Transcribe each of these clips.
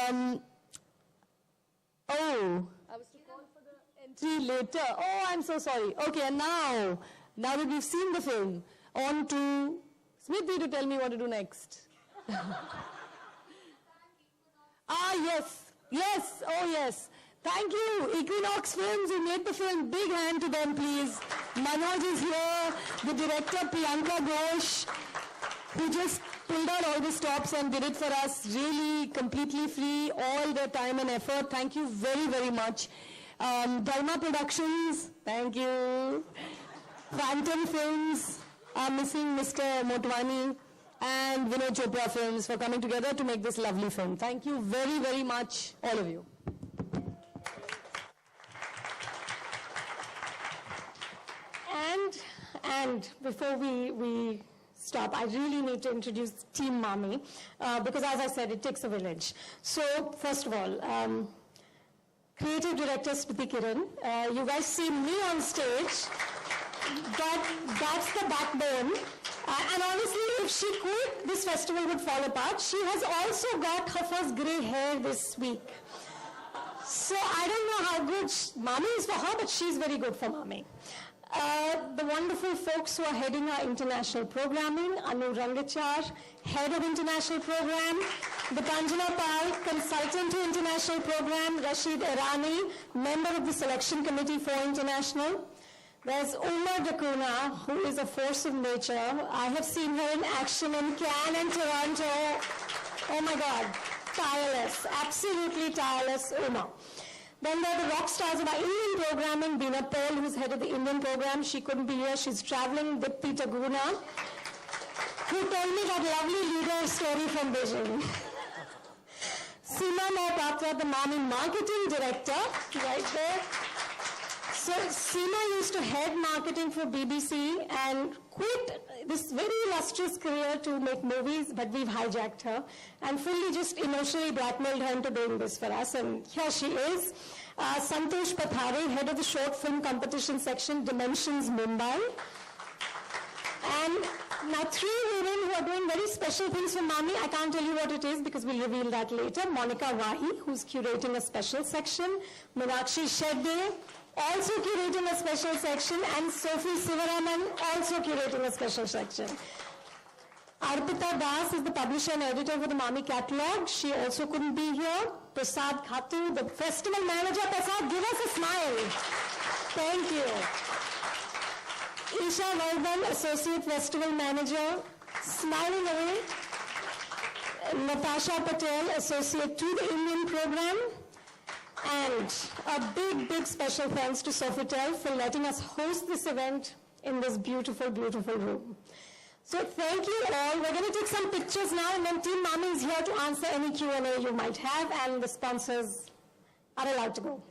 Um, oh, I was to call for the entry later. Oh, I'm so sorry. Okay, and now that we've seen the film, on to Smriti to tell me what to do next. Yes, oh yes. Thank you, Equinox Films, who made the film. Big hand to them, please. Manoj is here, the director Priyanka Ghosh, who just pulled out all the stops and did it for us, really completely free, all their time and effort. Thank you very, very much. Dharma Productions, thank you. Phantom Films, are missing Mr. Motwani, and Vinod Chopra Films for coming together to make this lovely film. Thank you very, very much, all of you. And before we stop, I really need to introduce Team Mami, because as I said, it takes a village. So, first of all, creative director Smriti Kiran, you guys see me on stage. That's the backbone. And honestly, if she quit, this festival would fall apart. She has also got her first grey hair this week. So I don't know how good Mami is for her, but she's very good for Mami. The wonderful folks who are heading our international programming, Anu Rangachar, head of international program, Dipanjana Pal, consultant to international program, Rashid Irani, member of the selection committee for international. There's Uma Dakuna, who is a force of nature. I have seen her in action in Cannes and Toronto. Oh my God, tireless, absolutely tireless Uma. Then there are the rock stars of our Indian programming, Beena Paul, who's head of the Indian program. She couldn't be here, she's traveling. Dipti Taguna, who told me that lovely leader story from Beijing. Seema Mohapatra, the Mami marketing director, right there. So Seema used to head marketing for BBC and quit this very illustrious career to make movies, but we've hijacked her and fully just emotionally blackmailed her into doing this for us, and here she is. Santosh Pathare, head of the short film competition section, Dimensions Mumbai. And now 3 women who are doing very special things for Mami. I can't tell you what it is because we'll reveal that later. Monica Wahi, who's curating a special section. Meenakshi Shetty, also curating a special section, and Sophie Sivaraman, also curating a special section. Arpita Das is the publisher and editor for the Mami catalog. She also couldn't be here. Prasad Khatu, the festival manager. Prasad, give us a smile. Thank you. Isha Vardhan, associate festival manager, smiling away. Natasha Patel, associate to the Indian program. And a big, big special thanks to Sofitel for letting us host this event in this beautiful, beautiful room. So thank you all. We're going to take some pictures now, and then Team Mami is here to answer any Q&A you might have, and the sponsors are allowed to go.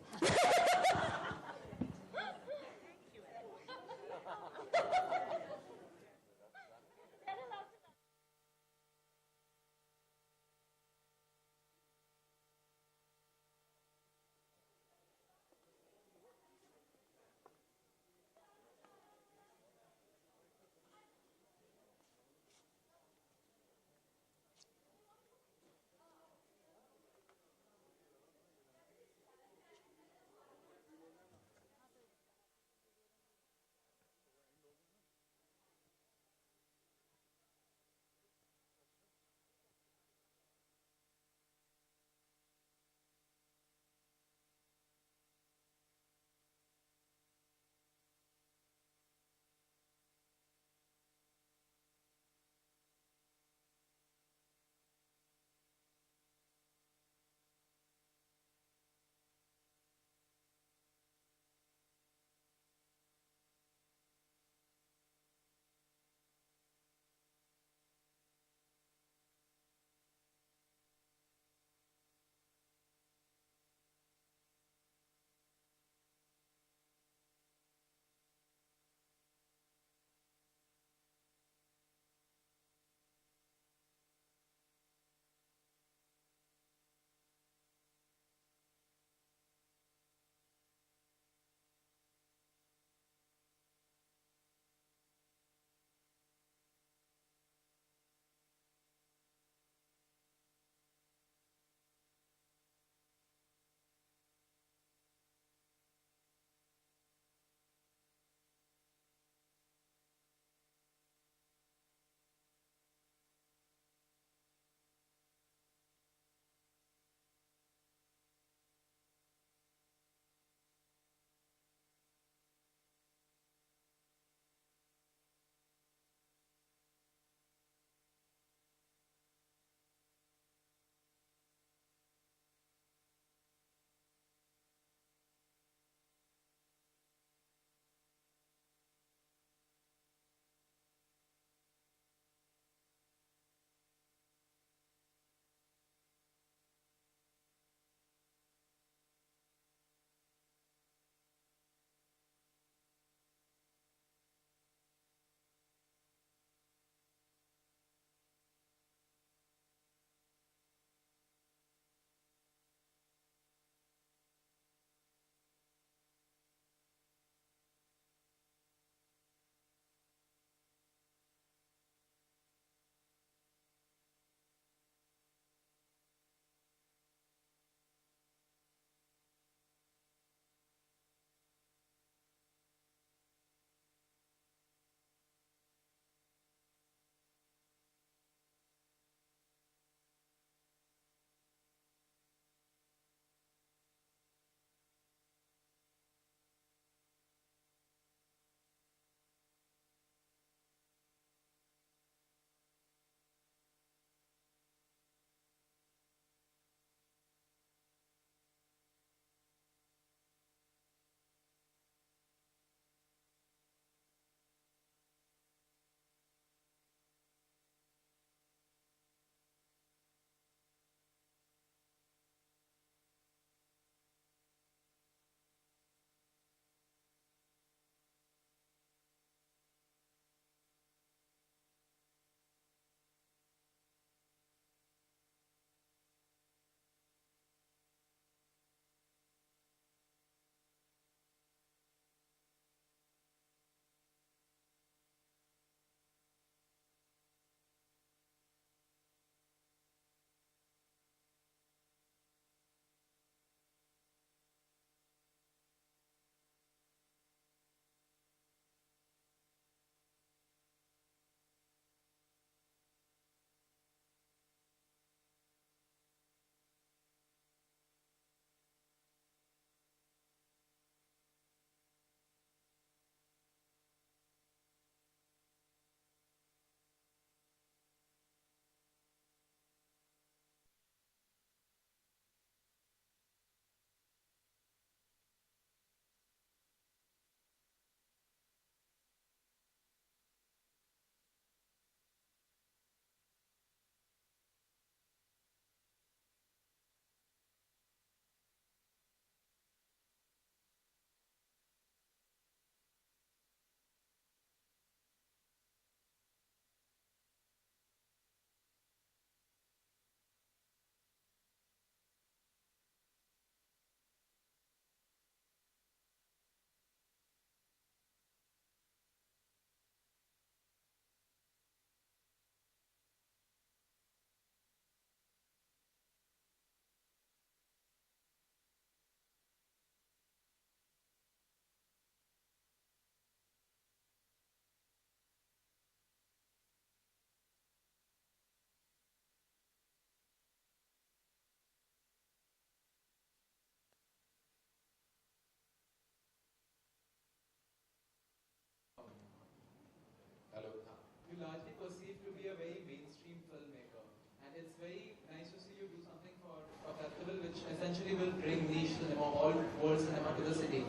which essentially will bring niche cinema, all world cinema to the city.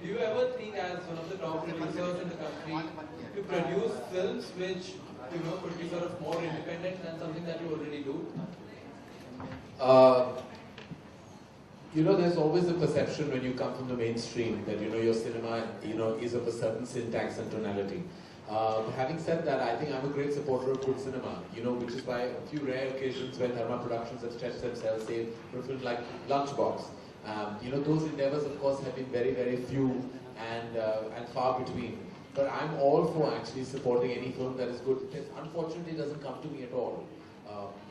Do you ever think, as one of the top producers in the country, to produce films which could be sort of more independent than something that you already do? There's always a perception when you come from the mainstream that, your cinema, is of a certain syntax and tonality. Having said that, I think I'm a great supporter of good cinema, which is why a few rare occasions when Dharma Productions have stretched themselves, say, for a film like Lunchbox. Those endeavors, of course, have been very, very few and far between. But I'm all for actually supporting any film that is good. It unfortunately doesn't come to me at all.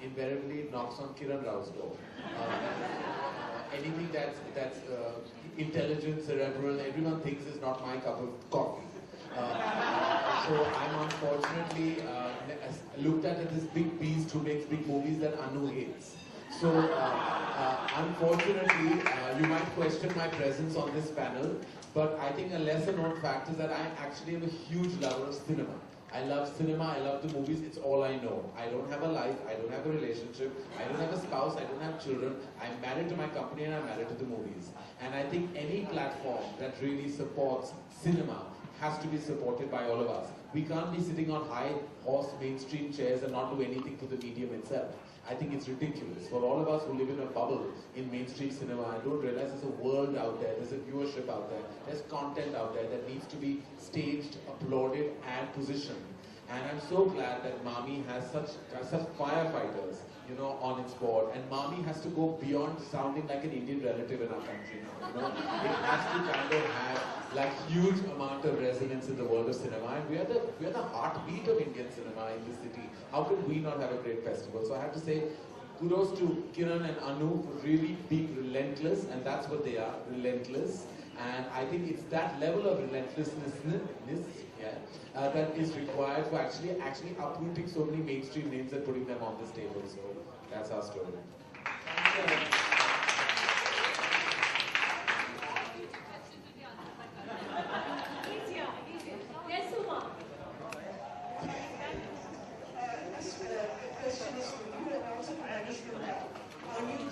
Invariably, it knocks on Kiran Rao's door. Anything that's intelligent, cerebral, everyone thinks is not my cup of coffee. So I'm unfortunately looked at as this big beast who makes big movies that Anu hates. So unfortunately, you might question my presence on this panel, but I think a lesser known fact is that I actually am a huge lover of cinema. I love cinema, I love the movies, it's all I know. I don't have a life, I don't have a relationship, I don't have a spouse, I don't have children. I'm married to my company and I'm married to the movies. And I think any platform that really supports cinema has to be supported by all of us. We can't be sitting on high horse mainstream chairs and not do anything for the medium itself. I think it's ridiculous. For all of us who live in a bubble in mainstream cinema, I don't realize there's a world out there, there's a viewership out there, there's content out there that needs to be staged, applauded and positioned. And I'm so glad that Mami has such firefighters, on its board. And Mami has to go beyond sounding like an Indian relative in our country now, It has to kind of have like huge amount of resonance in the world of cinema. And we are the heartbeat of Indian cinema in this city. How can we not have a great festival? So I have to say, kudos to Kiran and Anu for really being relentless, and that's what they are, relentless. And I think it's that level of relentlessness that is required for actually uprooting so many mainstream names and putting them on this table. So that's our story.